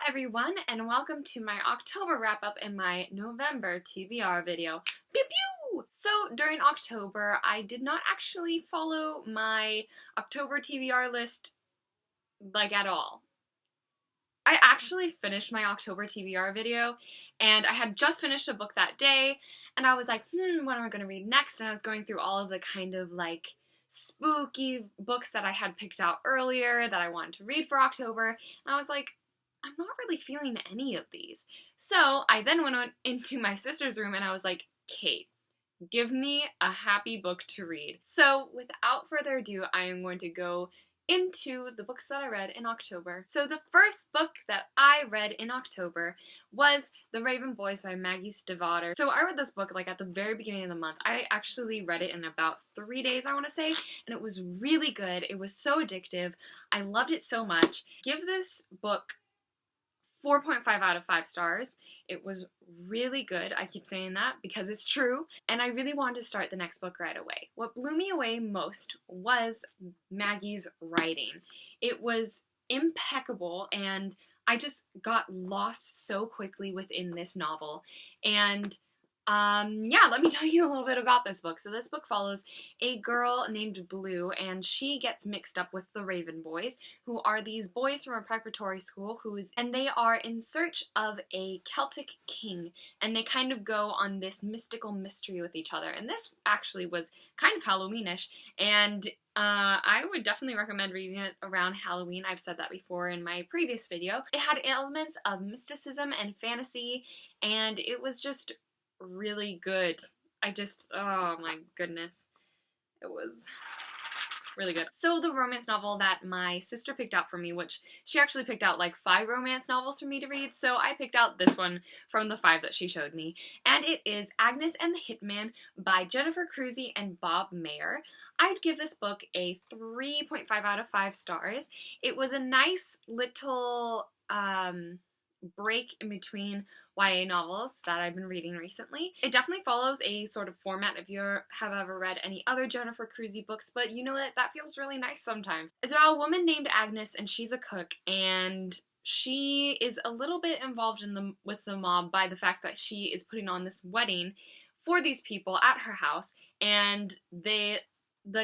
everyone, and welcome to my October wrap-up and my November TBR video. Pew pew! So, during October, I did not actually follow my October TBR list, at all. I actually finished my October TBR video, and I had just finished a book that day, and I was like, what am I going to read next? And I was going through all of the kind of, spooky books that I had picked out earlier that I wanted to read for October, and I was like, I'm not really feeling any of these. So I then went into my sister's room and I was like, Kate, give me a happy book to read. So without further ado, I am going to go into the books that I read in October. So the first book that I read in October was The Raven Boys by Maggie Stiefvater. So I read this book at the very beginning of the month. I actually read it in about 3 days, I want to say, and it was really good. It was so addictive. I loved it so much. Give this book 4.5 out of 5 stars. It was really good. I keep saying that because it's true. And I really wanted to start the next book right away. What blew me away most was Maggie's writing. It was impeccable and I just got lost so quickly within this novel. And yeah, let me tell you a little bit about this book. So this book follows a girl named Blue, and she gets mixed up with the Raven Boys, who are these boys from a preparatory school and they are in search of a Celtic king, and they kind of go on this mystical mystery with each other. And this actually was kind of Halloweenish, and I would definitely recommend reading it around Halloween. I've said that before in my previous video. It had elements of mysticism and fantasy, and it was just really good. Oh my goodness. It was really good. So the romance novel that my sister picked out for me, which she actually picked out 5 romance novels for me to read, so I picked out this one from the 5 that she showed me, and it is Agnes and the Hitman by Jennifer Cruzy and Bob Mayer. I'd give this book a 3.5 out of 5 stars. It was a nice little break in between YA novels that I've been reading recently. It definitely follows a sort of format if you have ever read any other Jennifer Cruzy books, but you know that feels really nice sometimes. It's about a woman named Agnes, and she's a cook, and she is a little bit involved with the mob by the fact that she is putting on this wedding for these people at her house, and the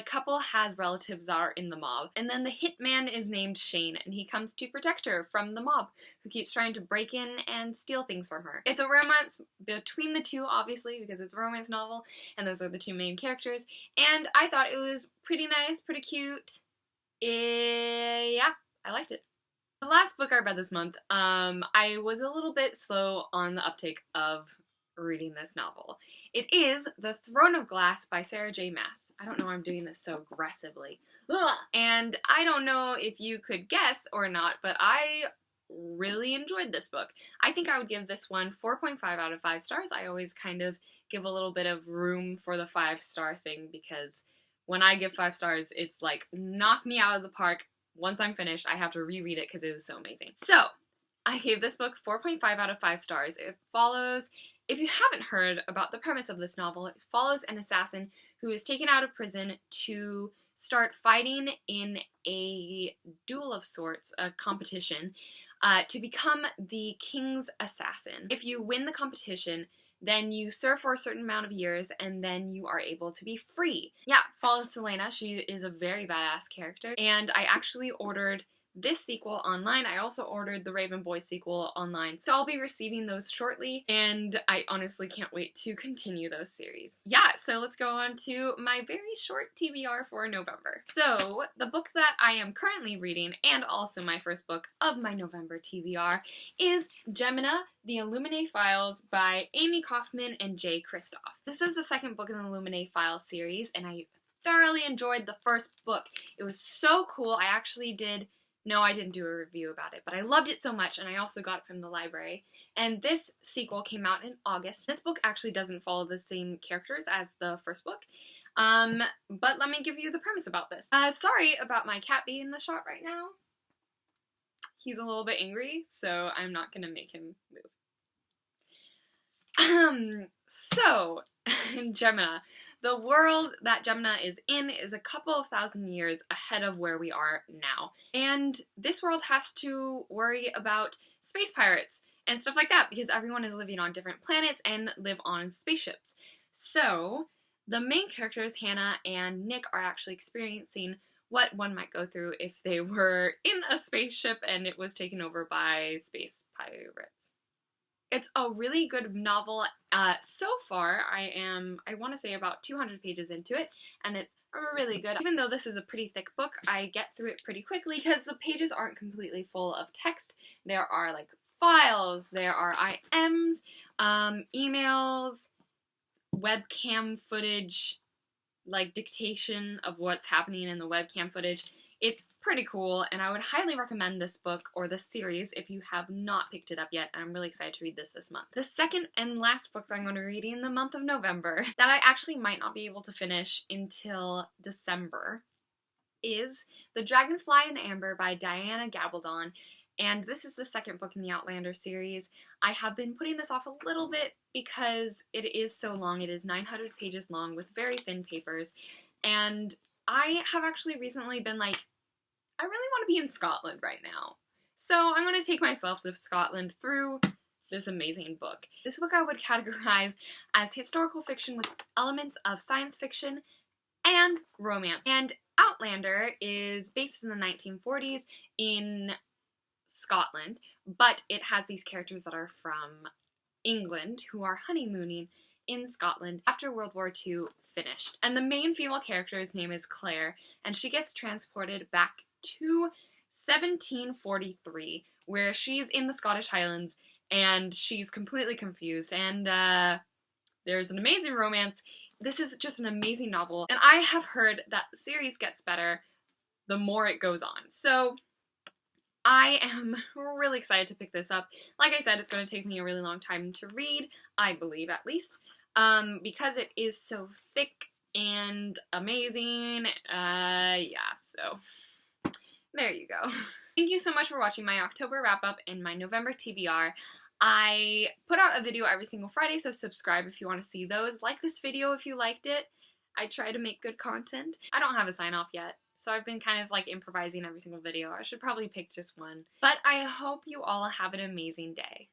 couple has relatives that are in the mob. And then the hitman is named Shane, and he comes to protect her from the mob, who keeps trying to break in and steal things from her. It's a romance between the two, obviously, because it's a romance novel, and those are the two main characters. And I thought it was pretty nice, pretty cute. Yeah, I liked it. The last book I read this month, I was a little bit slow on the uptake of reading this novel. It is The Throne of Glass by Sarah J. Maas. I don't know why I'm doing this so aggressively. Ugh. And I don't know if you could guess or not, but I really enjoyed this book. I think I would give this one 4.5 out of 5 stars. I always kind of give a little bit of room for the 5-star thing, because when I give 5 stars, it's knock me out of the park. Once I'm finished, I have to reread it because it was so amazing. So, I gave this book 4.5 out of 5 stars. It follows... If you haven't heard about the premise of this novel, it follows an assassin who is taken out of prison to start fighting in a duel of sorts, a competition, to become the king's assassin. If you win the competition, then you serve for a certain amount of years, and then you are able to be free. Yeah, follows Selena. She is a very badass character, and I actually ordered this sequel online. I also ordered the Raven Boys sequel online, so I'll be receiving those shortly, and I honestly can't wait to continue those series. Yeah, so let's go on to my very short TBR for November. So, the book that I am currently reading, and also my first book of my November TBR, is Gemma, The Illumination Files by Amy Kaufman and Jay Kristoff. This is the second book in the Illumination Files series, and I thoroughly enjoyed the first book. It was so cool. I didn't do a review about it, but I loved it so much, and I also got it from the library. And this sequel came out in August. This book actually doesn't follow the same characters as the first book, but let me give you the premise about this. Sorry about my cat being in the shot right now. He's a little bit angry, so I'm not going to make him move. So, Gemma. The world that Gemma is in is a couple of thousand years ahead of where we are now. And this world has to worry about space pirates and stuff like that because everyone is living on different planets and live on spaceships. So, the main characters, Hannah and Nick, are actually experiencing what one might go through if they were in a spaceship and it was taken over by space pirates. It's a really good novel. So far, I want to say about 200 pages into it, and it's really good. Even though this is a pretty thick book, I get through it pretty quickly because the pages aren't completely full of text. There are like files, there are IMs, emails, webcam footage, like dictation of what's happening in the webcam footage. It's pretty cool, and I would highly recommend this book or this series if you have not picked it up yet. I'm really excited to read this month. The second and last book that I'm going to be reading in the month of November that I actually might not be able to finish until December is The Dragonfly Amber by Diana Gabaldon. And this is the second book in the Outlander series. I have been putting this off a little bit because it is so long. It is 900 pages long with very thin papers. And I have actually recently been like, I really want to be in Scotland right now. So I'm going to take myself to Scotland through this amazing book. This book I would categorize as historical fiction with elements of science fiction and romance. And Outlander is based in the 1940s in Scotland, but it has these characters that are from England who are honeymooning in Scotland after World War II finished. And the main female character's name is Claire, and she gets transported back to 1743, where she's in the Scottish Highlands, and she's completely confused, and there's an amazing romance. This is just an amazing novel, and I have heard that the series gets better the more it goes on. So I am really excited to pick this up. Like I said, it's going to take me a really long time to read, I believe at least, because it is so thick and amazing. Yeah, so there you go. Thank you so much for watching my October wrap-up and my November TBR. I put out a video every single Friday, so subscribe if you want to see those. Like this video if you liked it. I try to make good content. I don't have a sign-off yet, so I've been kind of like improvising every single video. I should probably pick just one. But I hope you all have an amazing day.